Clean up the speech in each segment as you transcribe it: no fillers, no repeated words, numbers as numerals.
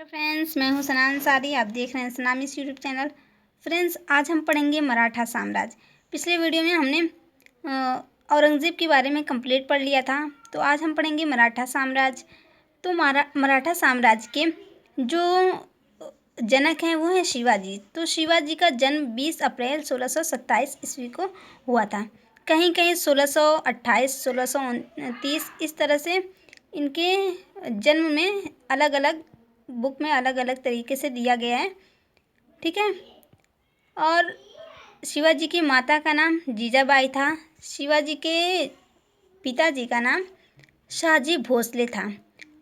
Hello friends, मैं हूं सना अंसारी। आप देख रहे हैं सनामिस यूट्यूब चैनल। फ्रेंड्स, आज हम पढ़ेंगे मराठा साम्राज्य। पिछले वीडियो में हमने औरंगज़ेब के बारे में कंप्लीट पढ़ लिया था, तो आज हम पढ़ेंगे मराठा साम्राज्य। तो मराठा साम्राज्य के जो जनक हैं वो हैं शिवाजी। तो शिवाजी का जन्म 20 अप्रैल 1627 ईस्वी को हुआ था। कहीं कहीं 1628, 1629 इस तरह से इनके जन्म में अलग अलग बुक में अलग अलग तरीके से दिया गया है, ठीक है। और शिवाजी की माता का नाम जीजाबाई था। शिवाजी के पिताजी का नाम शाहजी भोसले था।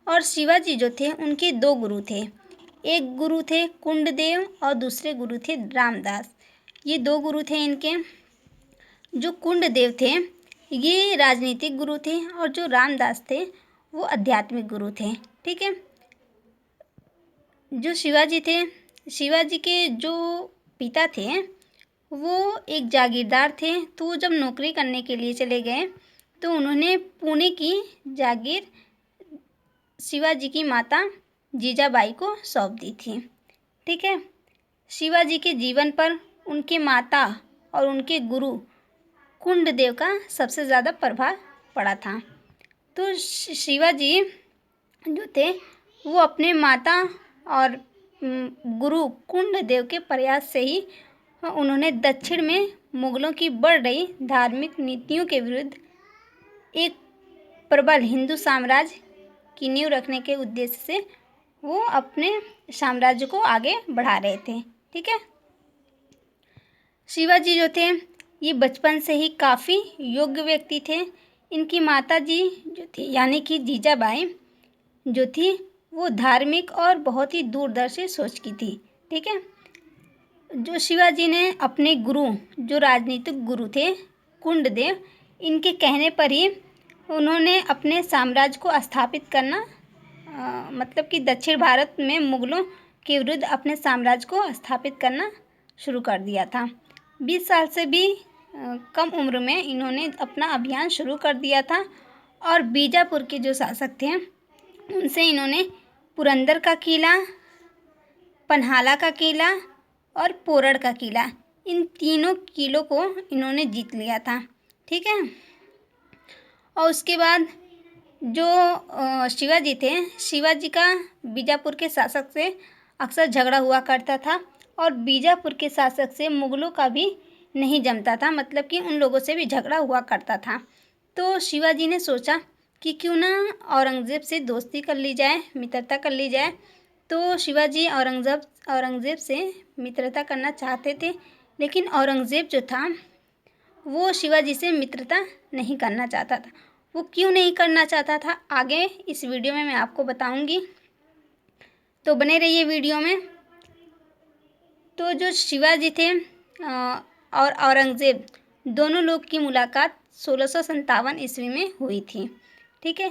और शिवाजी जो थे उनके दो गुरु थे। एक गुरु थे कुंडदेव और दूसरे गुरु थे रामदास। ये दो गुरु थे इनके। जो कुंडदेव थे ये राजनीतिक गुरु थे और जो रामदास थे वो आध्यात्मिक गुरु थे, ठीक है। जो शिवाजी थे, शिवाजी के जो पिता थे वो एक जागीरदार थे। तो वो जब नौकरी करने के लिए चले गए तो उन्होंने पुणे की जागीर शिवाजी की माता जीजाबाई को सौंप दी थी, ठीक है। शिवाजी के जीवन पर उनके माता और उनके गुरु कुंडदेव का सबसे ज़्यादा प्रभाव पड़ा था। तो शिवाजी जो थे वो अपने माता और गुरु कुंडदेव के प्रयास से ही उन्होंने दक्षिण में मुगलों की बढ़ रही धार्मिक नीतियों के विरुद्ध एक प्रबल हिंदू साम्राज्य की नींव रखने के उद्देश्य से वो अपने साम्राज्य को आगे बढ़ा रहे थे, ठीक है। शिवाजी जो थे ये बचपन से ही काफ़ी योग्य व्यक्ति थे। इनकी माता जी जो थी यानी कि जीजाबाई जो थी वो धार्मिक और बहुत ही दूरदर्शी सोच की थी, ठीक है। जो शिवाजी ने अपने गुरु जो राजनीतिक गुरु थे कुंडदेव, इनके कहने पर ही उन्होंने अपने साम्राज्य को स्थापित करना मतलब कि दक्षिण भारत में मुगलों के विरुद्ध अपने साम्राज्य को स्थापित करना शुरू कर दिया था। 20 साल से भी कम उम्र में इन्होंने अपना अभियान शुरू कर दिया था। और बीजापुर के जो शासक थे उनसे इन्होंने पुरंदर का किला, पन्हाला का किला और पोरड़ का किला, इन तीनों किलों को इन्होंने जीत लिया था, ठीक है। और उसके बाद जो शिवाजी थे, शिवाजी का बीजापुर के शासक से अक्सर झगड़ा हुआ करता था और बीजापुर के शासक से मुगलों का भी नहीं जमता था, मतलब कि उन लोगों से भी झगड़ा हुआ करता था। तो शिवाजी ने सोचा कि क्यों ना औरंगज़ेब से दोस्ती कर ली जाए, मित्रता कर ली जाए। तो शिवाजी औरंगज़ेब से मित्रता करना चाहते थे, लेकिन औरंगज़ेब जो था वो शिवाजी से मित्रता नहीं करना चाहता था। वो क्यों नहीं करना चाहता था आगे इस वीडियो में मैं आपको बताऊंगी, तो बने रहिए वीडियो में। तो जो शिवाजी थे और औरंगज़ेब दोनों लोग की मुलाकात 1657 ईस्वी में हुई थी, ठीक है।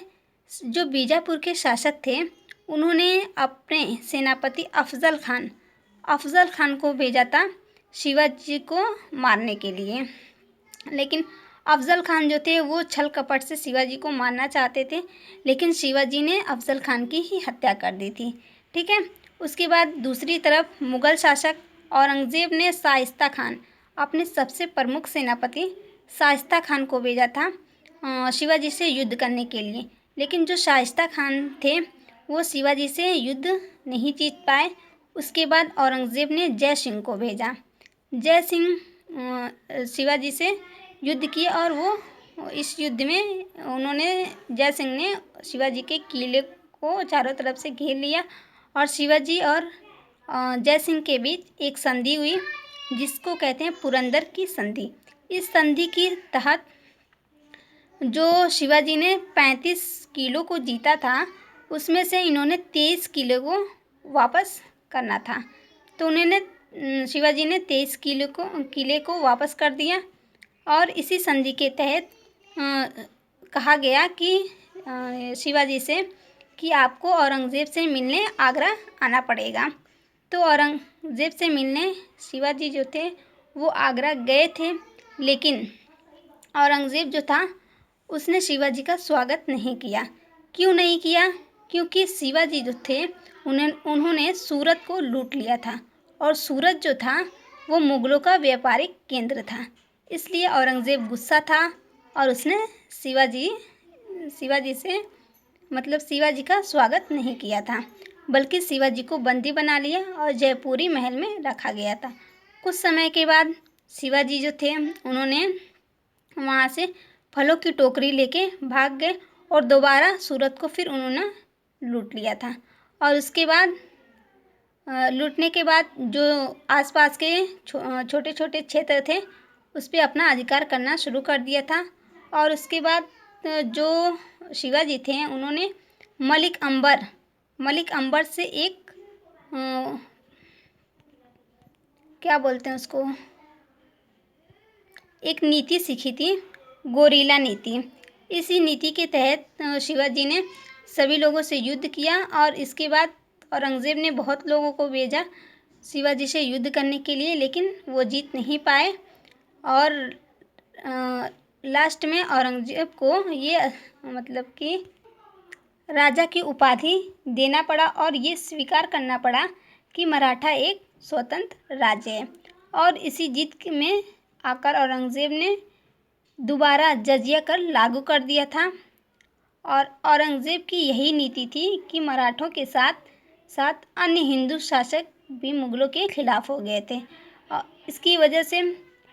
जो बीजापुर के शासक थे उन्होंने अपने सेनापति अफजल खान को भेजा था शिवाजी को मारने के लिए। लेकिन अफजल खान जो थे वो छल कपट से शिवाजी को मारना चाहते थे, लेकिन शिवाजी ने अफजल खान की ही हत्या कर दी थी, ठीक है। उसके बाद दूसरी तरफ मुग़ल शासक औरंगज़ेब ने शाइस्ता खान, अपने सबसे प्रमुख सेनापति शाइस्ता खान को भेजा था शिवाजी से युद्ध करने के लिए। लेकिन जो शाइस्ता खान थे वो शिवाजी से युद्ध नहीं जीत पाए। उसके बाद औरंगज़ेब ने जय सिंह को भेजा। जय सिंह शिवाजी से युद्ध किया और वो इस युद्ध में जय सिंह ने शिवाजी के किले को चारों तरफ से घेर लिया और शिवाजी और जय सिंह के बीच एक संधि हुई जिसको कहते हैं पुरंदर की संधि। इस संधि के तहत जो शिवाजी ने 35 किलो को जीता था उसमें से इन्होंने 23 किलो को वापस करना था। तो शिवाजी ने 23 किले को वापस कर दिया। और इसी संधि के तहत कहा गया कि शिवाजी से कि आपको औरंगज़ेब से मिलने आगरा आना पड़ेगा। तो औरंगज़ेब से मिलने शिवाजी जो थे वो आगरा गए थे, लेकिन औरंगज़ेब जो था उसने शिवाजी का स्वागत नहीं किया। क्यों नहीं किया? क्योंकि शिवाजी जो थे उन्होंने सूरत को लूट लिया था और सूरत जो था वो मुगलों का व्यापारिक केंद्र था। इसलिए औरंगज़ेब गुस्सा था और उसने शिवाजी से मतलब शिवाजी का स्वागत नहीं किया था, बल्कि शिवाजी को बंदी बना लिया और जयपुरी महल में रखा गया था। कुछ समय के बाद शिवाजी जो थे उन्होंने वहाँ से फलों की टोकरी लेके भाग गए और दोबारा सूरत को फिर उन्होंने लूट लिया था। और उसके बाद लूटने के बाद जो आसपास के छोटे छोटे क्षेत्र थे उस पर अपना अधिकार करना शुरू कर दिया था। और उसके बाद जो शिवाजी थे उन्होंने मलिक अंबर से एक क्या बोलते हैं उसको, एक नीति सीखी थी, गोरिल्ला नीति। इसी नीति के तहत शिवाजी ने सभी लोगों से युद्ध किया और इसके बाद औरंगज़ेब ने बहुत लोगों को भेजा शिवाजी से युद्ध करने के लिए, लेकिन वो जीत नहीं पाए और लास्ट में औरंगज़ेब को ये मतलब कि राजा की उपाधि देना पड़ा और ये स्वीकार करना पड़ा कि मराठा एक स्वतंत्र राज्य है। और इसी जीत में आकर औरंगज़ेब ने दोबारा जजिया कर लागू कर दिया था। और औरंगज़ेब की यही नीति थी कि मराठों के साथ साथ अन्य हिंदू शासक भी मुगलों के खिलाफ हो गए थे। और इसकी वजह से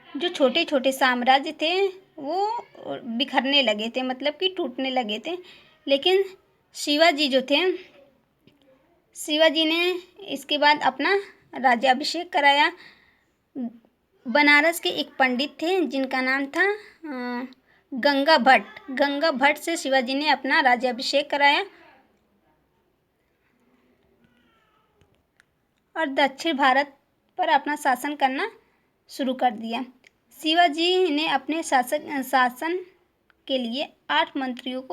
जो छोटे छोटे साम्राज्य थे वो बिखरने लगे थे, मतलब कि टूटने लगे थे। लेकिन शिवाजी जो थे, शिवाजी ने इसके बाद अपना राज्याभिषेक कराया। बनारस के एक पंडित थे जिनका नाम था गंगा भट्ट से शिवाजी ने अपना राज्याभिषेक कराया और दक्षिण भारत पर अपना शासन करना शुरू कर दिया। शिवाजी ने अपने शासन के लिए 8 मंत्रियों को